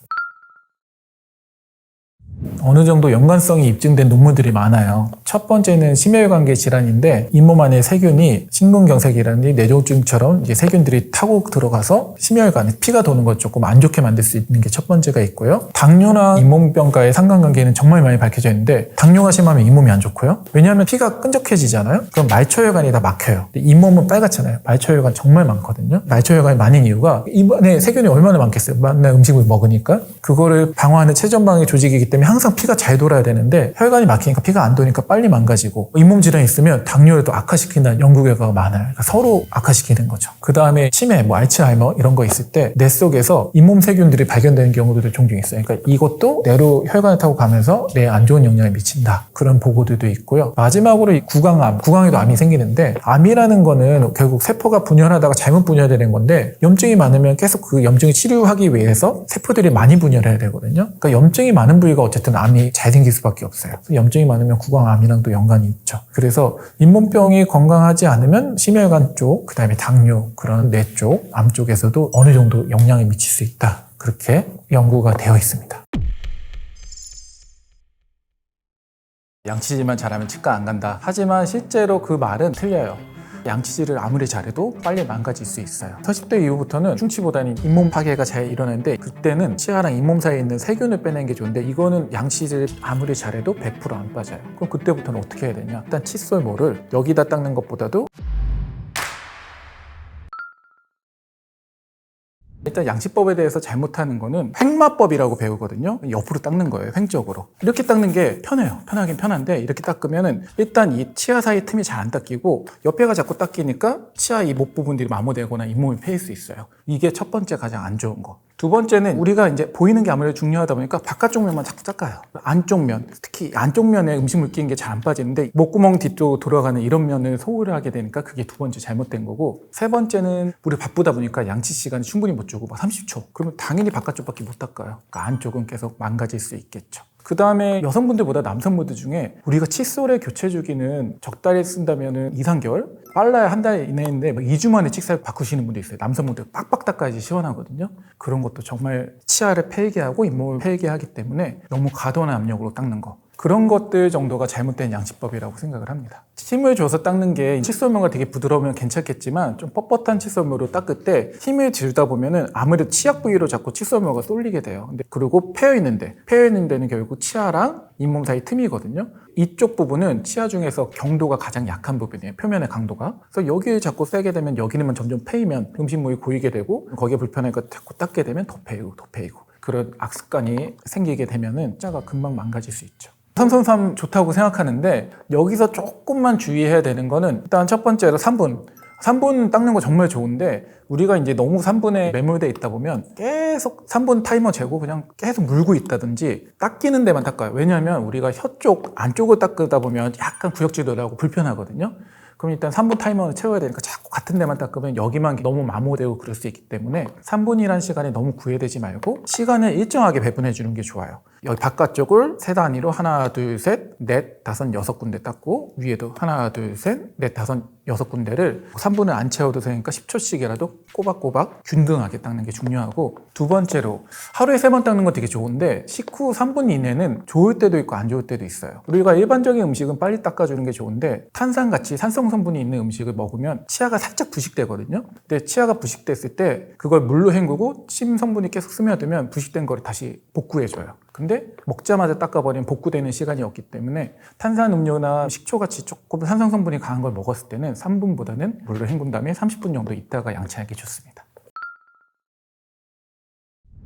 어느 정도 연관성이 입증된 논문들이 많아요. 첫 번째는 심혈관계 질환인데 잇몸 안에 세균이 심근경색이라는 뇌졸중처럼 이제 세균들이 타고 들어가서 심혈관에 피가 도는 걸 조금 안 좋게 만들 수 있는 게 첫 번째가 있고요. 당뇨나 잇몸병과의 상관관계는 정말 많이 밝혀져 있는데 당뇨가 심하면 잇몸이 안 좋고요. 왜냐하면 피가 끈적해지잖아요. 그럼 말초혈관이 다 막혀요. 근데 잇몸은 빨갛잖아요. 말초혈관 정말 많거든요. 말초혈관이 많은 이유가 입안에 세균이 얼마나 많겠어요. 맨날 음식을 먹으니까. 그거를 방어하는 최전방의 조직이기 때문에 항상 피가 잘 돌아야 되는데 혈관이 막히니까 피가 안 도니까 빨리 망가지고 잇몸 질환이 있으면 당뇨를 또 악화시킨다는 연구 결과가 많아요. 그러니까 서로 악화시키는 거죠. 그 다음에 치매, 알츠하이머 이런 거 있을 때 뇌 속에서 잇몸 세균들이 발견되는 경우들도 종종 있어요. 그러니까 이것도 뇌로 혈관을 타고 가면서 뇌에 안 좋은 영향을 미친다. 그런 보고들도 있고요. 마지막으로 이 구강암, 구강에도 암이 생기는데 암이라는 거는 결국 세포가 분열하다가 잘못 분열되는 건데 염증이 많으면 계속 그 염증을 치료하기 위해서 세포들이 많이 분열해야 되거든요. 그러니까 염증이 많은 부위가 어쨌든 암이 잘 생길 수밖에 없어요. 염증이 많으면 구강암이랑도 연관이 있죠. 그래서 잇몸병이 건강하지 않으면 심혈관 쪽, 그 다음에 당뇨, 그런 뇌 쪽, 암 쪽에서도 어느 정도 영향을 미칠 수 있다. 그렇게 연구가 되어 있습니다. 양치질만 잘하면 치과 안 간다. 하지만 실제로 그 말은 틀려요. 양치질을 아무리 잘해도 빨리 망가질 수 있어요. 40대 이후부터는 충치보다는 잇몸 파괴가 잘 일어나는데 그때는 치아랑 잇몸 사이에 있는 세균을 빼내는 게 좋은데 이거는 양치질 아무리 잘해도 100% 안 빠져요. 그럼 그때부터는 어떻게 해야 되냐? 일단 칫솔모를 여기다 닦는 것보다도 일단 양치법에 대해서 잘못하는 거는 횡마법이라고 배우거든요. 옆으로 닦는 거예요. 횡적으로. 이렇게 닦는 게 편해요. 편하긴 편한데 이렇게 닦으면은 일단 이 치아 사이 틈이 잘 안 닦이고 옆에가 자꾸 닦이니까 치아 이 목 부분들이 마모되거나 잇몸이 패일 수 있어요. 이게 첫 번째 가장 안 좋은 거. 두 번째는 우리가 이제 보이는 게 아무래도 중요하다 보니까 바깥쪽 면만 자꾸 닦아요. 안쪽 면, 특히 안쪽 면에 음식물 끼는 게 잘 안 빠지는데 목구멍 뒤쪽 돌아가는 이런 면을 소홀히 하게 되니까 그게 두 번째 잘못된 거고 세 번째는 우리 바쁘다 보니까 양치 시간을 충분히 못 주고 막 30초 그러면 당연히 바깥쪽밖에 못 닦아요. 그러니까 안쪽은 계속 망가질 수 있겠죠. 그 다음에 여성분들보다 남성분들 중에 우리가 칫솔의 교체 주기는 적당히 쓴다면 2, 3개월? 빨라야 한 달 이내인데 2주 만에 칫솔 바꾸시는 분도 있어요. 남성분들 빡빡 닦아야지 시원하거든요. 그런 것도 정말 치아를 폐기하고 잇몸을 폐기하기 때문에 너무 과도한 압력으로 닦는 거. 그런 것들 정도가 잘못된 양치법이라고 생각을 합니다. 힘을 줘서 닦는 게 칫솔모가 되게 부드러우면 괜찮겠지만 좀 뻣뻣한 칫솔모로 닦을 때 힘을 주다 보면은 아무래도 치약 부위로 자꾸 칫솔모가 쏠리게 돼요. 근데 그리고 패여 있는 데는 결국 치아랑 잇몸 사이 틈이거든요. 이쪽 부분은 치아 중에서 경도가 가장 약한 부분이에요. 표면의 강도가. 그래서 여기를 자꾸 세게 되면 여기는 점점 패이면 음식물이 고이게 되고 거기에 불편하니까 자꾸 닦게 되면 더 패이고 그런 악습관이 생기게 되면은 치아가 금방 망가질 수 있죠. 삼손삼 좋다고 생각하는데 여기서 조금만 주의해야 되는 거는 일단 첫 번째로 3분 닦는 거 정말 좋은데 우리가 이제 너무 3분에 매몰돼 있다 보면 계속 3분 타이머 재고 그냥 계속 물고 있다든지 닦이는 데만 닦아요. 왜냐하면 우리가 혀 쪽 안쪽을 닦다 보면 약간 구역질도 나고 불편하거든요. 그럼 일단 3분 타이머를 채워야 되니까 자꾸 같은 데만 닦으면 여기만 너무 마모되고 그럴 수 있기 때문에 3분이라는 시간이 너무 구애되지 말고 시간을 일정하게 배분해 주는 게 좋아요. 여기 바깥쪽을 세 단위로 하나, 둘, 셋, 넷, 다섯, 여섯 군데 닦고 위에도 하나, 둘, 셋, 넷, 다섯, 여섯 군데를 3분을 안 채워도 되니까 10초씩이라도 꼬박꼬박 균등하게 닦는 게 중요하고 두 번째로 하루에 3번 닦는 건 되게 좋은데 식후 3분 이내는 좋을 때도 있고 안 좋을 때도 있어요. 우리가 일반적인 음식은 빨리 닦아주는 게 좋은데 탄산같이 산성 성분이 있는 음식을 먹으면 치아가 살짝 부식되거든요. 근데 치아가 부식됐을 때 그걸 물로 헹구고 침 성분이 계속 스며들면 부식된 거를 다시 복구해줘요. 근데 먹자마자 닦아버리면 복구되는 시간이 없기 때문에 탄산음료나 식초같이 조금 산성 성분이 강한 걸 먹었을 때는 3분보다는 물로 헹군 다음에 30분 정도 있다가 양치하는 게 좋습니다.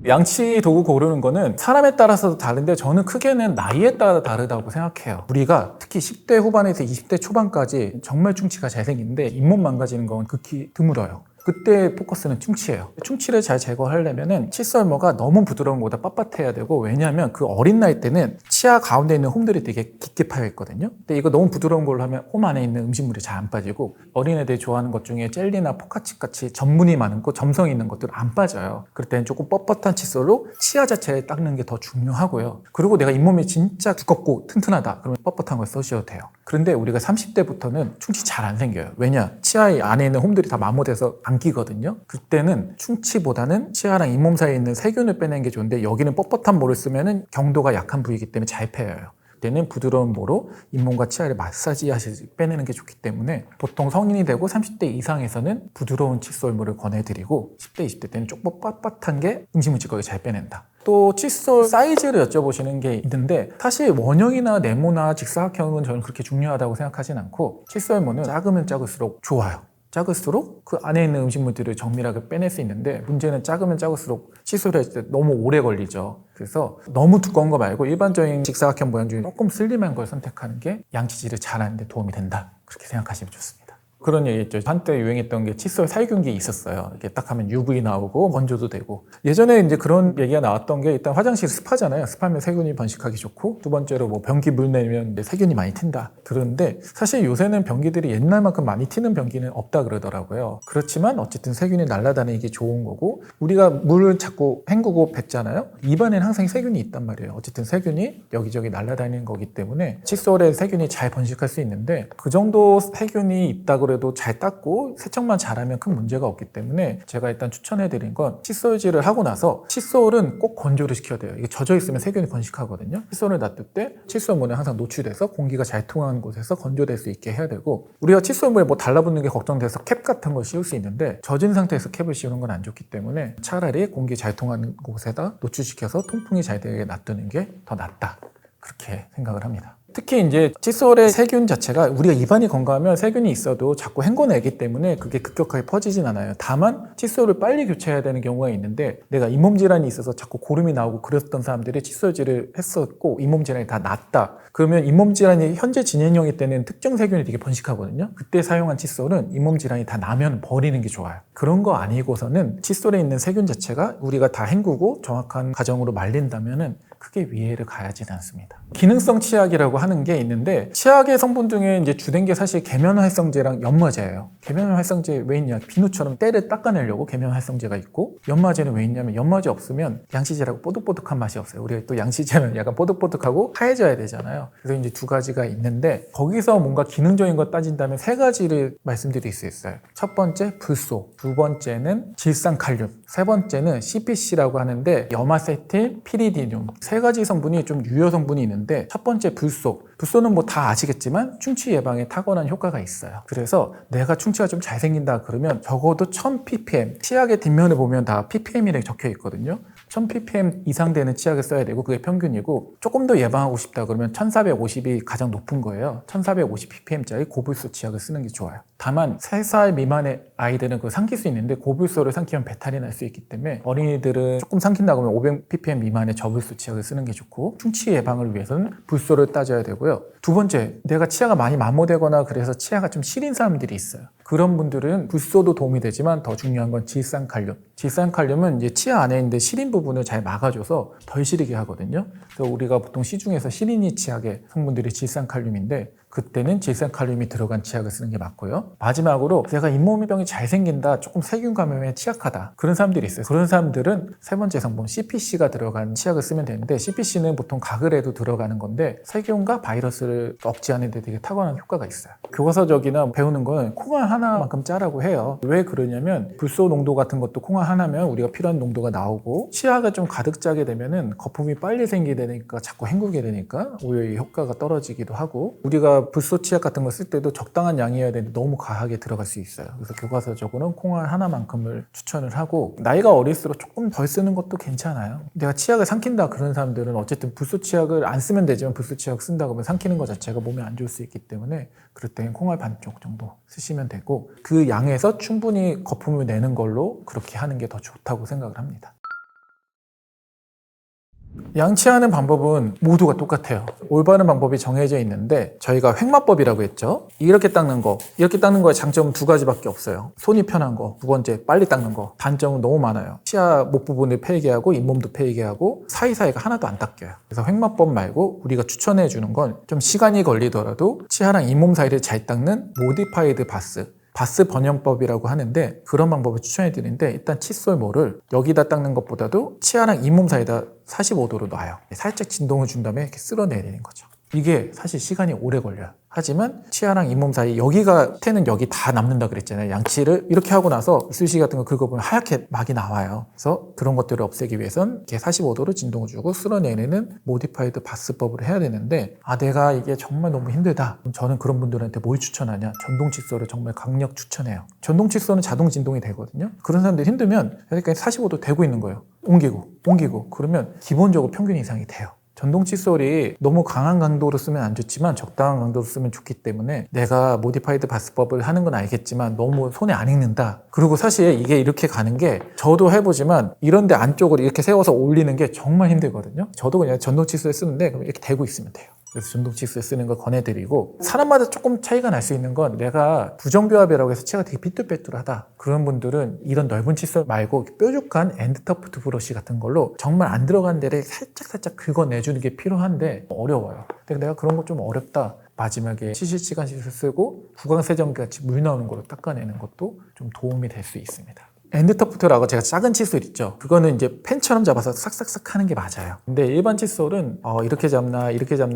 양치 도구 고르는 거는 사람에 따라서도 다른데 저는 크게는 나이에 따라 다르다고 생각해요. 우리가 특히 10대 후반에서 20대 초반까지 정말 충치가 잘 생기는데 잇몸 망가지는 건 극히 드물어요. 그때 포커스는 충치예요. 충치를 잘 제거하려면 칫솔모가 너무 부드러운 것보다 빳빳해야 되고 왜냐하면 그 어린 나이 때는 치아 가운데 있는 홈들이 되게 깊게 파여 있거든요. 근데 이거 너무 부드러운 걸로 하면 홈 안에 있는 음식물이 잘 안 빠지고 어린애들이 좋아하는 것 중에 젤리나 포카칩 같이 전분이 많고 점성이 있는 것들은 안 빠져요. 그럴 때는 조금 뻣뻣한 칫솔로 치아 자체를 닦는 게 더 중요하고요. 그리고 내가 잇몸이 진짜 두껍고 튼튼하다 그러면 뻣뻣한 걸 써주셔도 돼요. 그런데 우리가 30대부터는 충치 잘 안 생겨요. 왜냐? 치아 안에 있는 홈들이 다 마모돼서 안 끼거든요. 그때는 충치보다는 치아랑 잇몸 사이에 있는 세균을 빼내는 게 좋은데 여기는 뻣뻣한 모를 쓰면은 경도가 약한 부위이기 때문에 잘 패여요. 그때는 부드러운 모로 잇몸과 치아를 마사지하시 빼내는 게 좋기 때문에 보통 성인이 되고 30대 이상에서는 부드러운 칫솔모를 권해드리고 10대, 20대 때는 조금 빳빳한 게 음식물 찌꺼기 잘 빼낸다. 또 칫솔 사이즈를 여쭤보시는 게 있는데 사실 원형이나 네모나 직사각형은 저는 그렇게 중요하다고 생각하진 않고 칫솔모는 작으면 작을수록 좋아요. 작을수록 그 안에 있는 음식물들을 정밀하게 빼낼 수 있는데 문제는 작으면 작을수록 칫솔을 할 때 너무 오래 걸리죠. 그래서 너무 두꺼운 거 말고 일반적인 직사각형 모양 중에 조금 슬림한 걸 선택하는 게 양치질을 잘하는 데 도움이 된다. 그렇게 생각하시면 좋습니다. 그런 얘기 있죠. 한때 유행했던 게 칫솔 살균기 있었어요. 이렇게 딱 하면 UV 나오고 건조도 되고. 예전에 이제 그런 얘기가 나왔던 게 일단 화장실 습하잖아요. 습하면 세균이 번식하기 좋고 두 번째로 뭐 변기 물 내면 세균이 많이 튄다. 그런데 사실 요새는 변기들이 옛날만큼 많이 튀는 변기는 없다 그러더라고요. 그렇지만 어쨌든 세균이 날아다니는 게 좋은 거고 우리가 물을 자꾸 헹구고 뱉잖아요. 입안에는 항상 세균이 있단 말이에요. 어쨌든 세균이 여기저기 날아다니는 거기 때문에 칫솔에 세균이 잘 번식할 수 있는데 그 정도 세균이 있다고 그래도 잘 닦고 세척만 잘하면 큰 문제가 없기 때문에 제가 일단 추천해드린 건 칫솔질을 하고 나서 칫솔은 꼭 건조를 시켜야 돼요. 이게 젖어 있으면 세균이 번식하거든요. 칫솔을 놔둘 때 칫솔물에 항상 노출돼서 공기가 잘 통하는 곳에서 건조될 수 있게 해야 되고 우리가 칫솔물에 뭐 달라붙는 게 걱정돼서 캡 같은 걸 씌울 수 있는데 젖은 상태에서 캡을 씌우는 건 안 좋기 때문에 차라리 공기 잘 통하는 곳에다 노출시켜서 통풍이 잘 되게 놔두는 게 더 낫다. 그렇게 생각을 합니다. 특히 이제 칫솔의 세균 자체가 우리가 입안이 건강하면 세균이 있어도 자꾸 헹궈내기 때문에 그게 급격하게 퍼지진 않아요. 다만 칫솔을 빨리 교체해야 되는 경우가 있는데 내가 잇몸 질환이 있어서 자꾸 고름이 나오고 그랬던 사람들이 칫솔질을 했었고 잇몸 질환이 다 낫다. 그러면 잇몸 질환이 현재 진행형일 때는 특정 세균이 되게 번식하거든요. 그때 사용한 칫솔은 잇몸 질환이 다 나면 버리는 게 좋아요. 그런 거 아니고서는 칫솔에 있는 세균 자체가 우리가 다 헹구고 정확한 과정으로 말린다면은 크게 위해를 가하진 않습니다. 기능성 치약이라고 하는 게 있는데 치약의 성분 중에 이제 주된 게 사실 계면활성제랑 연마제예요. 계면활성제 왜 있냐? 비누처럼 때를 닦아내려고 계면활성제가 있고 연마제는 왜 있냐면 연마제 없으면 양치질하고 뽀득뽀득한 맛이 없어요. 우리가 또 양치질은 약간 뽀득뽀득하고 하얘져야 되잖아요. 그래서 이제 두 가지가 있는데 거기서 뭔가 기능적인 거 따진다면 세 가지를 말씀드릴 수 있어요. 첫 번째 불소, 두 번째는 질산칼륨, 세 번째는 CPC라고 하는데 염화세틸 피리디듐 세 가지 성분이 좀 유효 성분이 있는데, 첫 번째 불소. 불소는 뭐 다 아시겠지만 충치 예방에 탁월한 효과가 있어요. 그래서 내가 충치가 좀 잘 생긴다 그러면 적어도 1000ppm, 치약의 뒷면을 보면 다 ppm이라고 적혀 있거든요. 1000ppm 이상 되는 치약을 써야 되고, 그게 평균이고, 조금 더 예방하고 싶다 그러면 1450이 가장 높은 거예요. 1450ppm짜리 고불소 치약을 쓰는 게 좋아요. 다만 3살 미만의 아이들은 그걸 삼킬 수 있는데, 고불소를 삼키면 배탈이 날 수 있기 때문에 어린이들은 조금 삼킨다 그러면 500ppm 미만의 저불소 치약을 쓰는 게 좋고, 충치 예방을 위해서는 불소를 따져야 되고요. 두 번째, 내가 치아가 많이 마모되거나 그래서 치아가 좀 시린 사람들이 있어요. 그런 분들은 불소도 도움이 되지만 더 중요한 건 질산칼륨. 질산칼륨은 이제 치아 안에 있는 시린 부분을 잘 막아줘서 덜 시리게 하거든요. 그래서 우리가 보통 시중에서 시린이 치약의 성분들이 질산칼륨인데, 그때는 질산칼륨이 들어간 치약을 쓰는 게 맞고요. 마지막으로 내가 잇몸병이 잘 생긴다, 조금 세균 감염에 취약하다, 그런 사람들이 있어요. 그런 사람들은 세 번째 성분 CPC가 들어간 치약을 쓰면 되는데, CPC는 보통 가글에도 들어가는 건데 세균과 바이러스를 억제하는 데 되게 탁월한 효과가 있어요. 교과서적이나 배우는 건 콩알 하나만큼 짜라고 해요. 왜 그러냐면 불소 농도 같은 것도 콩알 하나면 우리가 필요한 농도가 나오고, 치아가 좀 가득 짜게 되면은 거품이 빨리 생기게 되니까 자꾸 헹구게 되니까 오히려 이 효과가 떨어지기도 하고, 우리가 불소 치약 같은 거 쓸 때도 적당한 양이어야 되는데 너무 과하게 들어갈 수 있어요. 그래서 교과서적으로는 콩알 하나만큼을 추천을 하고, 나이가 어릴수록 조금 덜 쓰는 것도 괜찮아요. 내가 치약을 삼킨다 그런 사람들은 어쨌든 불소 치약을 안 쓰면 되지만, 불소 치약 쓴다 그러면 삼키는 것 자체가 몸에 안 좋을 수 있기 때문에 그럴 때는 콩알 반쪽 정도 쓰시면 되고, 그 양에서 충분히 거품을 내는 걸로 그렇게 하는 게 더 좋다고 생각을 합니다. 양치하는 방법은 모두가 똑같아요. 올바른 방법이 정해져 있는데, 저희가 횡마법이라고 했죠. 이렇게 닦는 거, 이렇게 닦는 거의 장점은 두 가지밖에 없어요. 손이 편한 거, 두 번째 빨리 닦는 거. 단점은 너무 많아요. 치아 목 부분을 패이게 하고 잇몸도 패이게 하고 사이사이가 하나도 안 닦여요. 그래서 횡마법 말고 우리가 추천해 주는 건 좀 시간이 걸리더라도 치아랑 잇몸 사이를 잘 닦는 모디파이드 바스 번영법이라고 하는데, 그런 방법을 추천해 드리는데, 일단 칫솔모를 여기다 닦는 것보다도 치아랑 잇몸 사이에다 45도로 놔요. 살짝 진동을 준 다음에 이렇게 쓸어내리는 거죠. 이게 사실 시간이 오래 걸려요. 하지만 치아랑 잇몸 사이, 여기가 태는 여기 다 남는다 그랬잖아요. 양치를 이렇게 하고 나서 이쑤시개 같은 거 긁어보면 하얗게 막이 나와요. 그래서 그런 것들을 없애기 위해선 이렇게 45도로 진동을 주고 쓸어내는 모디파이드 바스법을 해야 되는데, 내가 이게 정말 너무 힘들다, 저는 그런 분들한테 뭘 추천하냐, 전동 칫솔을 정말 강력 추천해요. 전동 칫솔은 자동 진동이 되거든요. 그런 사람들이 힘들면 여기까지 45도 되고 있는 거예요. 옮기고 그러면 기본적으로 평균 이상이 돼요. 전동 칫솔이 너무 강한 강도로 쓰면 안 좋지만 적당한 강도로 쓰면 좋기 때문에, 내가 모디파이드 바스법을 하는 건 알겠지만 너무 손에 안 익는다. 그리고 사실 이게 이렇게 가는 게, 저도 해보지만 이런데 안쪽으로 이렇게 세워서 올리는 게 정말 힘들거든요. 저도 그냥 전동 칫솔 쓰는데 그럼 이렇게 대고 있으면 돼요. 그래서 전동 칫솔 쓰는 걸 권해드리고, 사람마다 조금 차이가 날 수 있는 건, 내가 부정교합이라고 해서 치아가 되게 삐뚤빼뚤하다, 그런 분들은 이런 넓은 칫솔 말고 뾰족한 엔드터프트 브러쉬 같은 걸로 정말 안 들어간 데를 살짝 긁어내주는 게 필요한데 어려워요. 근데 내가 그런 거 좀 어렵다, 마지막에 시실치간 칫솔 쓰고 구강세정기 같이 물 나오는 걸로 닦아내는 것도 좀 도움이 될 수 있습니다. 엔드터프트라고 제가 작은 칫솔 있죠. 그거는 이제 펜처럼 잡아서 싹싹싹 하는 게 맞아요. 근데 일반 칫솔은 이렇게 잡나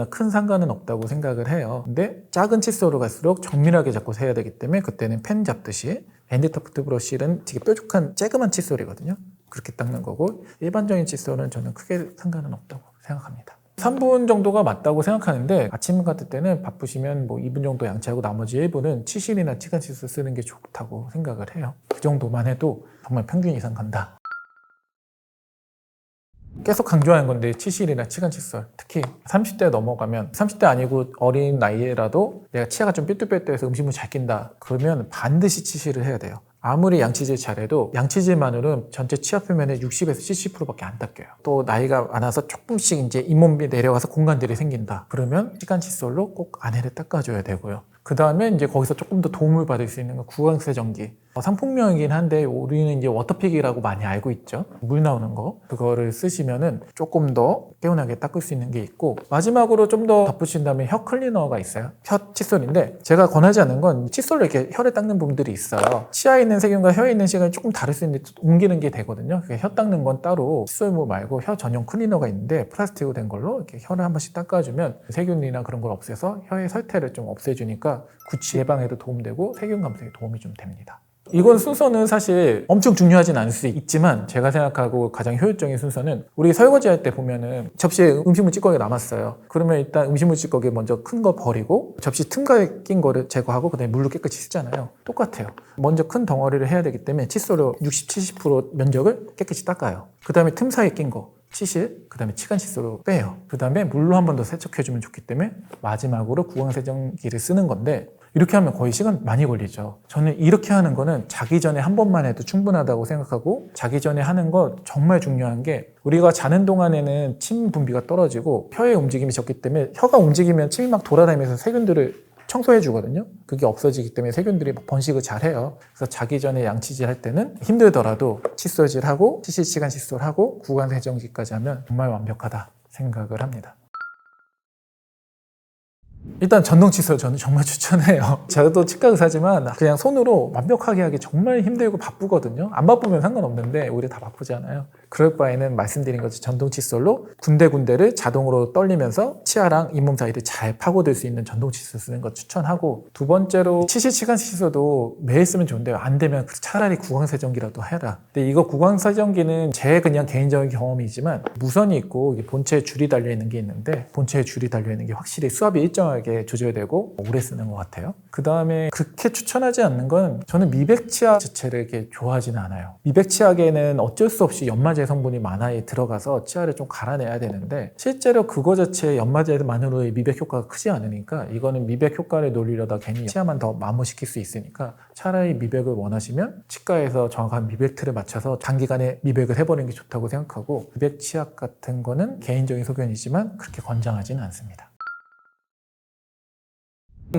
큰 상관은 없다고 생각을 해요. 근데 작은 칫솔로 갈수록 정밀하게 잡고 세야 되기 때문에, 그때는 펜 잡듯이 엔드터프트 브러쉬는 되게 뾰족한 쬐그만 칫솔이거든요. 그렇게 닦는 거고, 일반적인 칫솔은 저는 크게 상관은 없다고 생각합니다. 3분 정도가 맞다고 생각하는데, 아침 같을 때는 바쁘시면 2분 정도 양치하고 나머지 1분은 치실이나 치간 칫솔 쓰는 게 좋다고 생각을 해요. 그 정도만 해도 정말 평균 이상 간다. 계속 강조하는 건데, 치실이나 치간 칫솔, 특히 30대 넘어가면, 30대 아니고 어린 나이에라도 내가 치아가 좀 삐뚤빼뚤해서 음식물 잘 낀다 그러면 반드시 치실을 해야 돼요. 아무리 양치질 잘해도 양치질만으로는 전체 치아 표면의 60에서 70%밖에 안 닦여요. 또 나이가 많아서 조금씩 이제 잇몸이 내려가서 공간들이 생긴다 그러면 치간 칫솔로 꼭 안에를 닦아줘야 되고요. 그 다음에 이제 거기서 조금 더 도움을 받을 수 있는 건 구강세정기. 상품명이긴 한데 우리는 이제 워터픽이라고 많이 알고 있죠. 물 나오는 거. 그거를 쓰시면은 조금 더 개운하게 닦을 수 있는 게 있고, 마지막으로 좀 더 덧붙인다면 혀 클리너가 있어요. 혀 칫솔인데, 제가 권하지 않는 건 칫솔로 이렇게 혀를 닦는 분들이 있어요. 치아에 있는 세균과 혀에 있는 세균이 조금 다를 수 있는데 옮기는 게 되거든요. 혀 닦는 건 따로 칫솔물 말고 혀 전용 클리너가 있는데, 플라스틱으로 된 걸로 이렇게 혀를 한 번씩 닦아주면 세균이나 그런 걸 없애서 혀의 설태를 좀 없애주니까 구취 예방에도 도움되고 세균 감소에 도움이 좀 됩니다. 이건 순서는 사실 엄청 중요하진 않을 수 있지만 제가 생각하고 가장 효율적인 순서는 우리 설거지 할 때 보면은 접시에 음식물 찌꺼기가 남았어요. 그러면 일단 음식물 찌꺼기 먼저 큰 거 버리고 접시 틈가에 낀 거를 제거하고 그다음에 물로 깨끗이 씻잖아요. 똑같아요. 먼저 큰 덩어리를 해야 되기 때문에 칫솔로 60, 70% 면적을 깨끗이 닦아요. 그다음에 틈 사이에 낀 거 치실, 그 다음에 치간 칫솔로 빼요. 그 다음에 물로 한 번 더 세척해주면 좋기 때문에 마지막으로 구강세정기를 쓰는 건데 이렇게 하면 거의 시간 많이 걸리죠. 저는 이렇게 하는 거는 자기 전에 한 번만 해도 충분하다고 생각하고 자기 전에 하는 거 정말 중요한 게 우리가 자는 동안에는 침 분비가 떨어지고 혀의 움직임이 적기 때문에 혀가 움직이면 침이 막 돌아다니면서 세균들을 청소해 주거든요. 그게 없어지기 때문에 세균들이 번식을 잘 해요. 그래서 자기 전에 양치질 할 때는 힘들더라도 칫솔질하고 치실시간 칫솔하고 구강세정기까지 하면 정말 완벽하다 생각을 합니다. 일단 전동 칫솔 저는 정말 추천해요. 저도 치과 의사지만 그냥 손으로 완벽하게 하기 정말 힘들고 바쁘거든요. 안 바쁘면 상관없는데 우리 다 바쁘잖아요. 그럴 바에는 말씀드린 것처럼 전동 칫솔로 군데군데를 자동으로 떨리면서 치아랑 잇몸 사이를 잘 파고들 수 있는 전동 칫솔 쓰는 거 추천하고, 두 번째로 치실시간 칫솔도 매일 쓰면 좋은데요. 안 되면 차라리 구강세정기라도 해라. 근데 이거 구강세정기는 제 그냥 개인적인 경험이지만 무선이 있고 본체에 줄이 달려있는 게 있는데 본체에 줄이 달려있는 게 확실히 수압이 일정하게 조절되고 오래 쓰는 것 같아요. 그 다음에 그렇게 추천하지 않는 건 저는 미백치약 자체를 이렇게 좋아하지는 않아요. 미백치약에는 어쩔 수 없이 연마제 성분이 많이 들어가서 치아를 좀 갈아내야 되는데 실제로 그거 자체 연마제만으로의 미백 효과가 크지 않으니까 이거는 미백 효과를 노리려다 괜히 치아만 더 마모시킬 수 있으니까 차라리 미백을 원하시면 치과에서 정확한 미백 틀을 맞춰서 단기간에 미백을 해버리는 게 좋다고 생각하고, 미백치약 같은 거는 개인적인 소견이지만 그렇게 권장하지는 않습니다.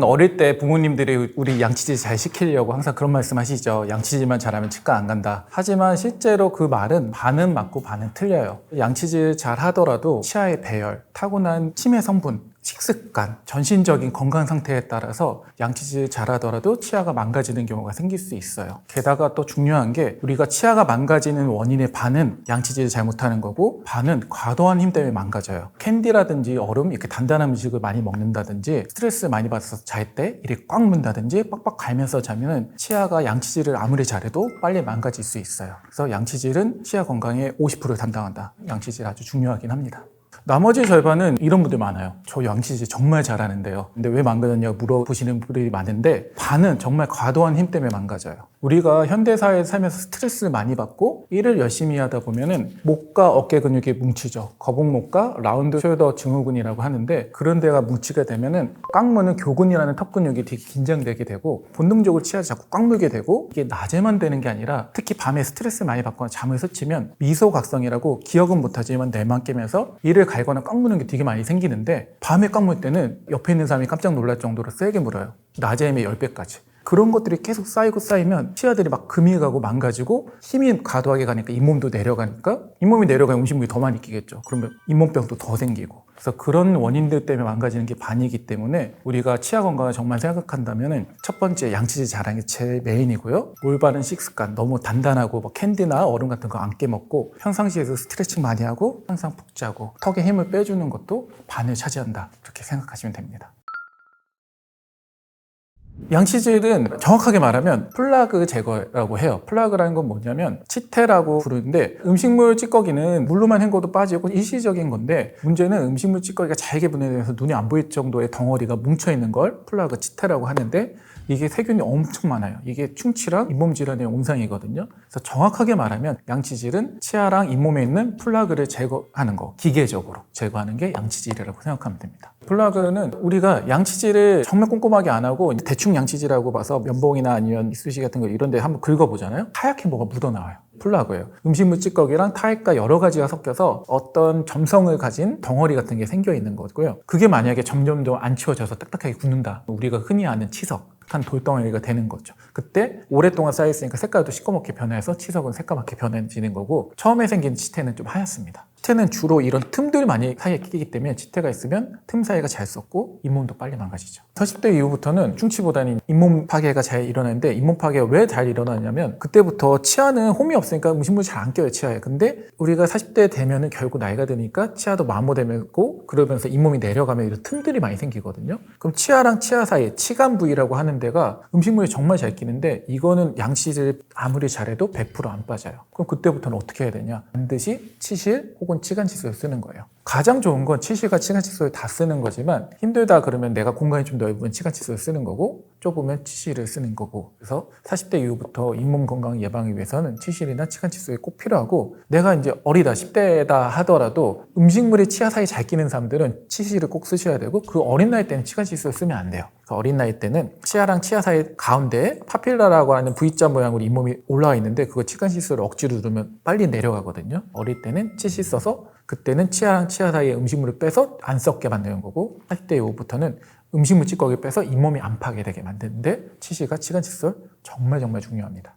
어릴 때 부모님들이 우리 양치질 잘 시키려고 항상 그런 말씀 하시죠. 양치질만 잘하면 치과 안 간다. 하지만 실제로 그 말은 반은 맞고 반은 틀려요. 양치질 잘 하더라도 치아의 배열, 타고난 침의 성분, 식습관, 전신적인 건강 상태에 따라서 양치질 잘하더라도 치아가 망가지는 경우가 생길 수 있어요. 게다가 또 중요한 게 우리가 치아가 망가지는 원인의 반은 양치질을 잘못하는 거고 반은 과도한 힘 때문에 망가져요. 캔디라든지 얼음, 이렇게 단단한 음식을 많이 먹는다든지 스트레스 많이 받아서 잘 때 이렇게 꽉 문다든지 빡빡 갈면서 자면 치아가 양치질을 아무리 잘해도 빨리 망가질 수 있어요. 그래서 양치질은 치아 건강의 50%를 담당한다. 양치질 아주 중요하긴 합니다. 나머지 절반은 이런 분들 많아요. 저 양치질 정말 잘하는데요. 근데 왜 망가졌냐고 물어보시는 분들이 많은데 반은 정말 과도한 힘 때문에 망가져요. 우리가 현대사회에 살면서 스트레스를 많이 받고 일을 열심히 하다 보면은 목과 어깨 근육이 뭉치죠. 거북목과 라운드 숄더 증후군이라고 하는데 그런 데가 뭉치게 되면은 꽉무는 교근이라는 턱 근육이 되게 긴장되게 되고 본능적으로 치아를 자꾸 꽉 물게 되고, 이게 낮에만 되는 게 아니라 특히 밤에 스트레스 많이 받거나 잠을 설치면 미소각성이라고 기억은 못하지만 뇌만 깨면서 이를 갈거나 꽉 무는 게 되게 많이 생기는데 밤에 꽉 물 때는 옆에 있는 사람이 깜짝 놀랄 정도로 세게 물어요. 낮에 하면 10배까지. 그런 것들이 계속 쌓이고 쌓이면 치아들이 막 금이 가고 망가지고 힘이 과도하게 가니까 잇몸도 내려가니까 잇몸이 내려가면 음식물이 더 많이 끼겠죠. 그러면 잇몸병도 더 생기고. 그래서 그런 원인들 때문에 망가지는 게 반이기 때문에 우리가 치아 건강을 정말 생각한다면 첫 번째 양치질 잘하는 게 제일 메인이고요. 올바른 식습관, 너무 단단하고 뭐 캔디나 얼음 같은 거 안 깨먹고 평상시에서 스트레칭 많이 하고 항상 푹 자고 턱에 힘을 빼주는 것도 반을 차지한다. 그렇게 생각하시면 됩니다. 양치질은 정확하게 말하면 플라그 제거라고 해요. 플라그라는 건 뭐냐면 치태라고 부르는데 음식물 찌꺼기는 물로만 헹궈도 빠지고 일시적인 건데 문제는 음식물 찌꺼기가 잘게 분해돼서 눈이 안 보일 정도의 덩어리가 뭉쳐있는 걸 플라그 치태라고 하는데 이게 세균이 엄청 많아요. 이게 충치랑 잇몸 질환의 온상이거든요. 그래서 정확하게 말하면 양치질은 치아랑 잇몸에 있는 플라그를 제거하는 거, 기계적으로 제거하는 게 양치질이라고 생각하면 됩니다. 플라그는 우리가 양치질을 정말 꼼꼼하게 안 하고 대충 양치질하고 봐서 면봉이나 아니면 이쑤시개 같은 거 이런 데 한번 긁어보잖아요. 하얗게 뭐가 묻어나와요. 플라그예요. 음식물 찌꺼기랑 타액과 여러 가지가 섞여서 어떤 점성을 가진 덩어리 같은 게 생겨 있는 거고요. 그게 만약에 점점 더 안 치워져서 딱딱하게 굳는다. 우리가 흔히 아는 치석, 한 돌덩어리가 되는 거죠. 그때 오랫동안 쌓여있으니까 색깔도 시꺼멓게 변해서 치석은 새까맣게 변해지는 거고 처음에 생긴 치태는 좀 하얗습니다. 치태는 주로 이런 틈들이 많이 사이에 끼기 때문에 치태가 있으면 틈 사이가 잘 썩고 잇몸도 빨리 망가지죠. 40대 이후부터는 충치보다는 잇몸 파괴가 잘 일어나는데 잇몸 파괴가 왜 잘 일어나냐면 그때부터 치아는 홈이 없으니까 음식물이 잘 안 껴요, 치아에. 근데 우리가 40대 되면은 결국 나이가 드니까 치아도 마모되고 그러면서 잇몸이 내려가면 이런 틈들이 많이 생기거든요. 그럼 치아랑 치아 사이, 치간 부위라고 하는 데가 음식물이 정말 잘 끼는데 이거는 양치질 아무리 잘해도 100% 안 빠져요. 그럼 그때부터는 어떻게 해야 되냐? 반드시 치실 혹은 치간 칫솔을 쓰는 거예요. 가장 좋은 건 치실과 치간 칫솔을 다 쓰는 거지만 힘들다 그러면 내가 공간이 좀 넓으면 치간 칫솔을 쓰는 거고 좁으면 치실을 쓰는 거고 그래서 40대 이후부터 잇몸 건강 예방을 위해서는 치실이나 치간 칫솔이 꼭 필요하고 내가 이제 어리다 10대다 하더라도 음식물이 치아 사이에 잘 끼는 사람들은 치실을 꼭 쓰셔야 되고 그 어린 나이 때는 치간 칫솔을 쓰면 안 돼요. 어린 나이 때는 치아랑 치아 사이 가운데에 파필라라고 하는 V자 모양으로 잇몸이 올라와 있는데 그거 치간 칫솔을 억지로 누르면 빨리 내려가거든요. 어릴 때는 치실 써서 그때는 치아랑 치아 사이에 음식물을 빼서 안 썩게 만드는 거고 40대 이후부터는 음식물 찌꺼기 빼서 잇몸이 안 파괴되게 만드는데 치실과 치간 칫솔 정말 중요합니다.